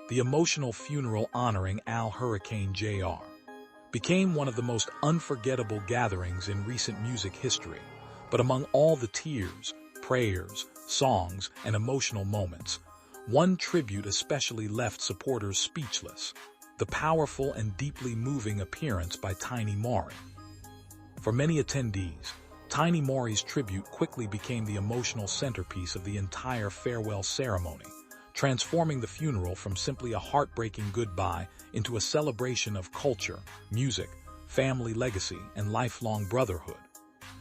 the emotional funeral honoring Al Hurricane Jr. became one of the most unforgettable gatherings in recent music history. But among all the tears, prayers, songs, and emotional moments, one tribute especially left supporters speechless: the powerful and deeply moving appearance by Tiny Morrie. For many attendees, Tiny Morrie's tribute quickly became the emotional centerpiece of the entire farewell ceremony, transforming the funeral from simply a heartbreaking goodbye into a celebration of culture, music, family legacy, and lifelong brotherhood.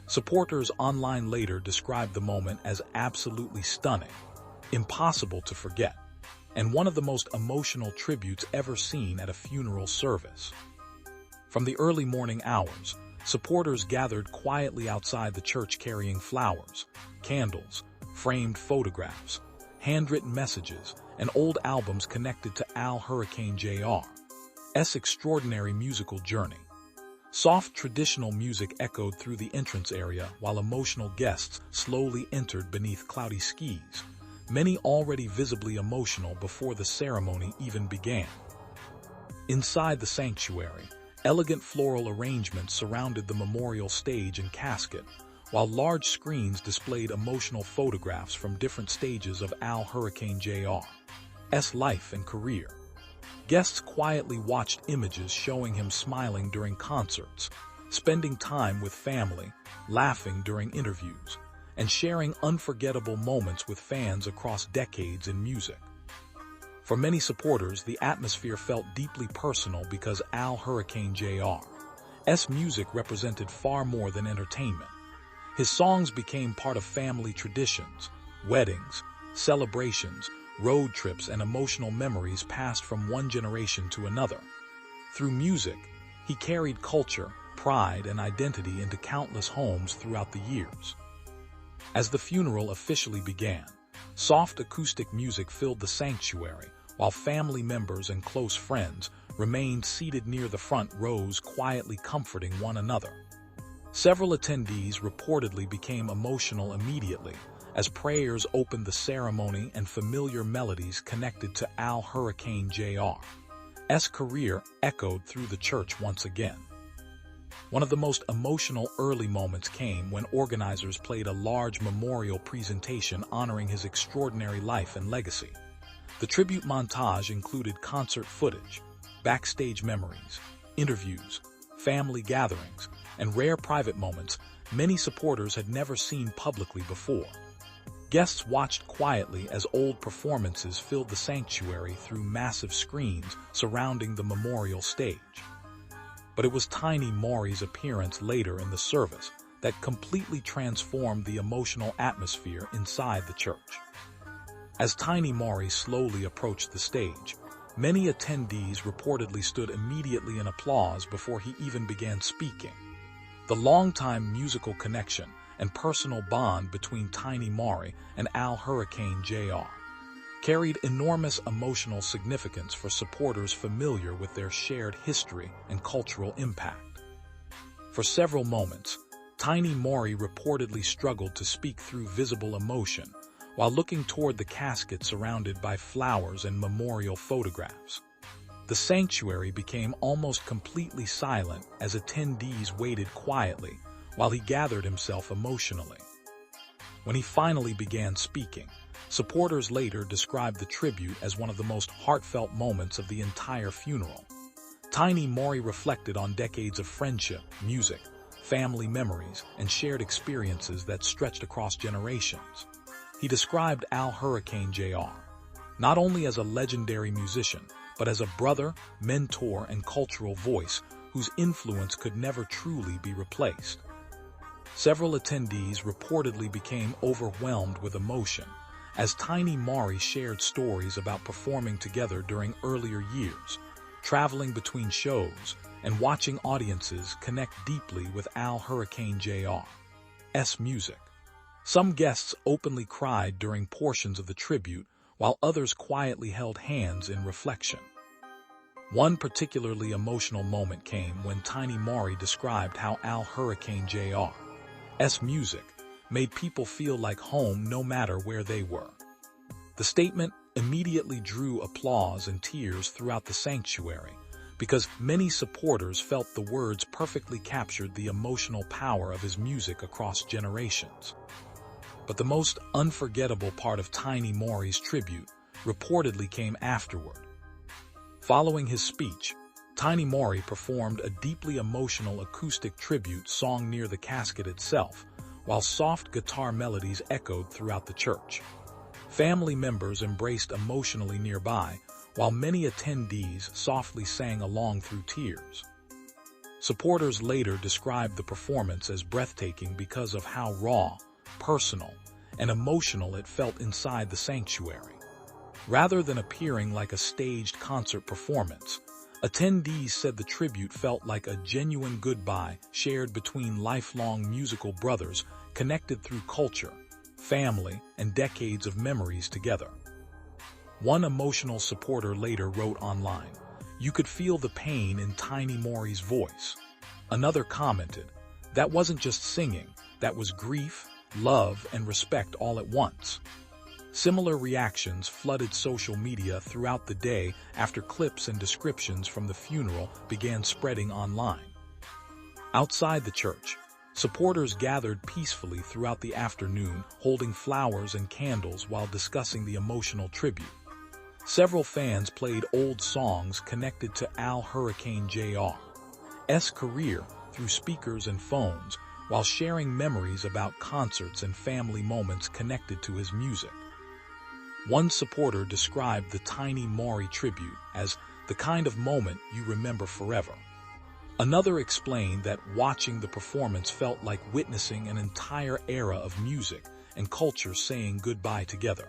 Supporters online later described the moment as absolutely stunning, impossible to forget, and one of the most emotional tributes ever seen at a funeral service. From the early morning hours, supporters gathered quietly outside the church carrying flowers, candles, framed photographs, handwritten messages, and old albums connected to Al Hurricane Jr.'s extraordinary musical journey. Soft traditional music echoed through the entrance area while emotional guests slowly entered beneath cloudy skies, many already visibly emotional before the ceremony even began. Inside the sanctuary, elegant floral arrangements surrounded the memorial stage and casket, while large screens displayed emotional photographs from different stages of Al Hurricane Jr.'s life and career. Guests quietly watched images showing him smiling during concerts, spending time with family, laughing during interviews, and sharing unforgettable moments with fans across decades in music. For many supporters, the atmosphere felt deeply personal because Al Hurricane Jr.'s music represented far more than entertainment. His songs became part of family traditions, weddings, celebrations, road trips, and emotional memories passed from one generation to another. Through music, he carried culture, pride, and identity into countless homes throughout the years. As the funeral officially began, soft acoustic music filled the sanctuary, while family members and close friends remained seated near the front rows, quietly comforting one another. Several attendees reportedly became emotional immediately as prayers opened the ceremony and familiar melodies connected to Al Hurricane Jr.'s career echoed through the church once again. One of the most emotional early moments came when organizers played a large memorial presentation honoring his extraordinary life and legacy. The tribute montage included concert footage, backstage memories, interviews, family gatherings, and rare private moments many supporters had never seen publicly before. Guests watched quietly as old performances filled the sanctuary through massive screens surrounding the memorial stage. But it was Tiny Morrie's appearance later in the service that completely transformed the emotional atmosphere inside the church. As Tiny Morrie slowly approached the stage, many attendees reportedly stood immediately in applause before he even began speaking. The longtime musical connection and personal bond between Tiny Morrie and Al Hurricane Jr. carried enormous emotional significance for supporters familiar with their shared history and cultural impact. For several moments, Tiny Morrie reportedly struggled to speak through visible emotion while looking toward the casket surrounded by flowers and memorial photographs. The sanctuary became almost completely silent as attendees waited quietly while he gathered himself emotionally. When he finally began speaking, supporters later described the tribute as one of the most heartfelt moments of the entire funeral. Tiny Morrie reflected on decades of friendship, music, family memories, and shared experiences that stretched across generations. He described Al Hurricane Jr. not only as a legendary musician, but as a brother, mentor, and cultural voice whose influence could never truly be replaced. Several attendees reportedly became overwhelmed with emotion as Tiny Morrie shared stories about performing together during earlier years, traveling between shows, and watching audiences connect deeply with Al Hurricane Jr.'s music. Some guests openly cried during portions of the tribute, while others quietly held hands in reflection. One particularly emotional moment came when Tiny Morrie described how Al Hurricane Jr.'s music made people feel like home no matter where they were. The statement, immediately drew applause and tears throughout the sanctuary, because many supporters felt the words perfectly captured the emotional power of his music across generations. But the most unforgettable part of Tiny Morrie's tribute reportedly came afterward. Following his speech, Tiny Morrie performed a deeply emotional acoustic tribute song near the casket itself, while soft guitar melodies echoed throughout the church. Family members embraced emotionally nearby, while many attendees softly sang along through tears. Supporters later described the performance as breathtaking because of how raw, personal, and emotional it felt inside the sanctuary. Rather than appearing like a staged concert performance, attendees said the tribute felt like a genuine goodbye shared between lifelong musical brothers connected through culture, family, and decades of memories together. One emotional supporter later wrote online, "You could feel the pain in Tiny Morrie's voice." Another commented, "That wasn't just singing, that was grief, love, and respect all at once." Similar reactions flooded social media throughout the day after clips and descriptions from the funeral began spreading online. Outside the church, supporters gathered peacefully throughout the afternoon, holding flowers and candles while discussing the emotional tribute. Several fans played old songs connected to Al Hurricane Jr.'s career through speakers and phones, while sharing memories about concerts and family moments connected to his music. One supporter described the Tiny Morrie tribute as the kind of moment you remember forever. Another explained that watching the performance felt like witnessing an entire era of music and culture saying goodbye together.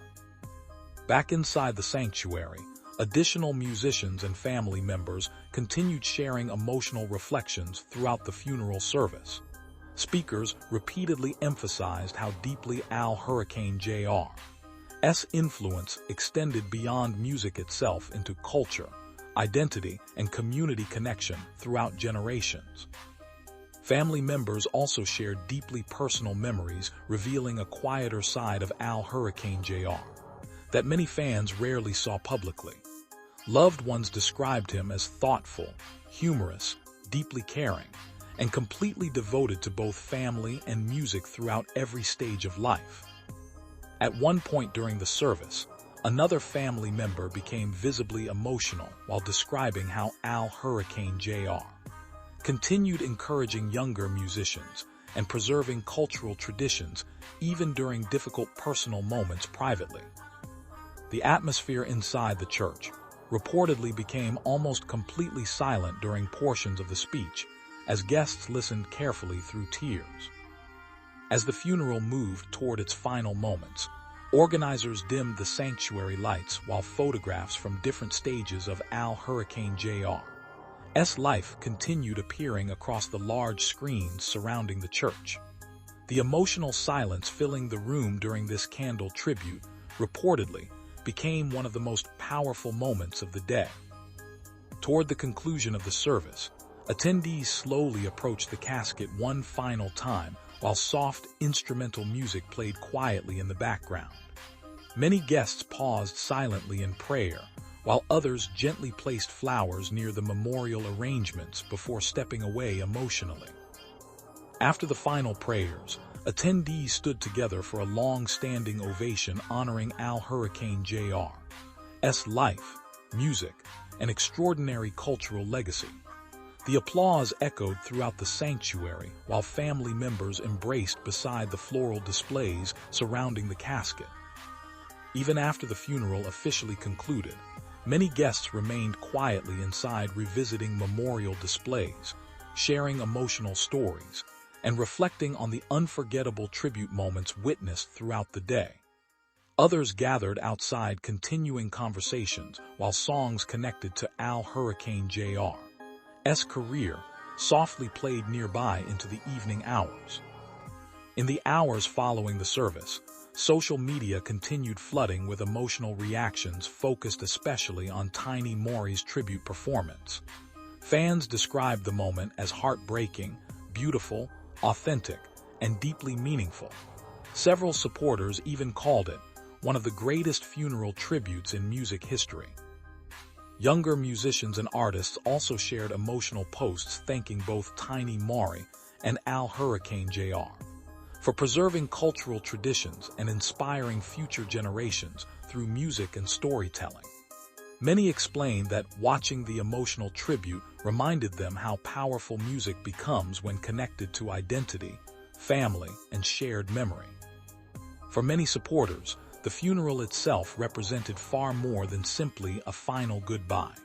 Back inside the sanctuary, additional musicians and family members continued sharing emotional reflections throughout the funeral service. Speakers repeatedly emphasized how deeply Al Hurricane Jr.'s influence extended beyond music itself into culture, identity, and community connection throughout generations. Family members also shared deeply personal memories, revealing a quieter side of Al Hurricane Jr. that many fans rarely saw publicly. Loved ones described him as thoughtful, humorous, deeply caring, and completely devoted to both family and music throughout every stage of life. At one point during the service, another family member became visibly emotional while describing how Al Hurricane Jr. continued encouraging younger musicians and preserving cultural traditions even during difficult personal moments privately. The atmosphere inside the church reportedly became almost completely silent during portions of the speech, as guests listened carefully through tears. As the funeral moved toward its final moments, organizers dimmed the sanctuary lights while photographs from different stages of Al Hurricane Jr.'s life continued appearing across the large screens surrounding the church. The emotional silence filling the room during this candle tribute reportedly became one of the most powerful moments of the day. Toward the conclusion of the service, attendees slowly approached the casket one final time while soft instrumental music played quietly in the background. Many guests paused silently in prayer, while others gently placed flowers near the memorial arrangements before stepping away emotionally. After the final prayers, attendees stood together for a long-standing ovation honoring Al Hurricane Jr.'s life, music, and extraordinary cultural legacy. The applause echoed throughout the sanctuary while family members embraced beside the floral displays surrounding the casket. Even after the funeral officially concluded, many guests remained quietly inside revisiting memorial displays, sharing emotional stories, and reflecting on the unforgettable tribute moments witnessed throughout the day. Others gathered outside continuing conversations while songs connected to Al Hurricane Jr.'s career softly played nearby into the evening hours. In the hours following the service, social media continued flooding with emotional reactions focused especially on Tiny Morrie's tribute performance. Fans described the moment as heartbreaking, beautiful, authentic, and deeply meaningful. Several supporters even called it one of the greatest funeral tributes in music history. Younger musicians and artists also shared emotional posts thanking both Tiny Morrie and Al Hurricane Jr. for preserving cultural traditions and inspiring future generations through music and storytelling. Many explained that watching the emotional tribute reminded them how powerful music becomes when connected to identity, family, and shared memory. For many supporters, the funeral itself represented far more than simply a final goodbye.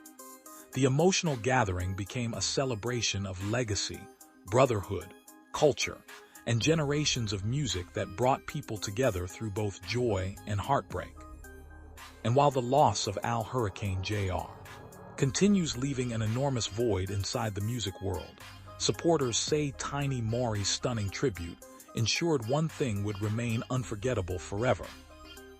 The emotional gathering became a celebration of legacy, brotherhood, culture, and generations of music that brought people together through both joy and heartbreak. And while the loss of Al Hurricane Jr. continues leaving an enormous void inside the music world, supporters say Tiny Morrie's stunning tribute ensured one thing would remain unforgettable forever: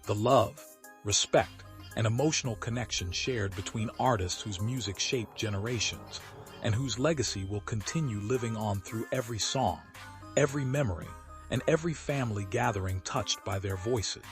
the love, respect, and emotional connection shared between artists whose music shaped generations, and whose legacy will continue living on through every song, every memory, and every family gathering touched by their voices.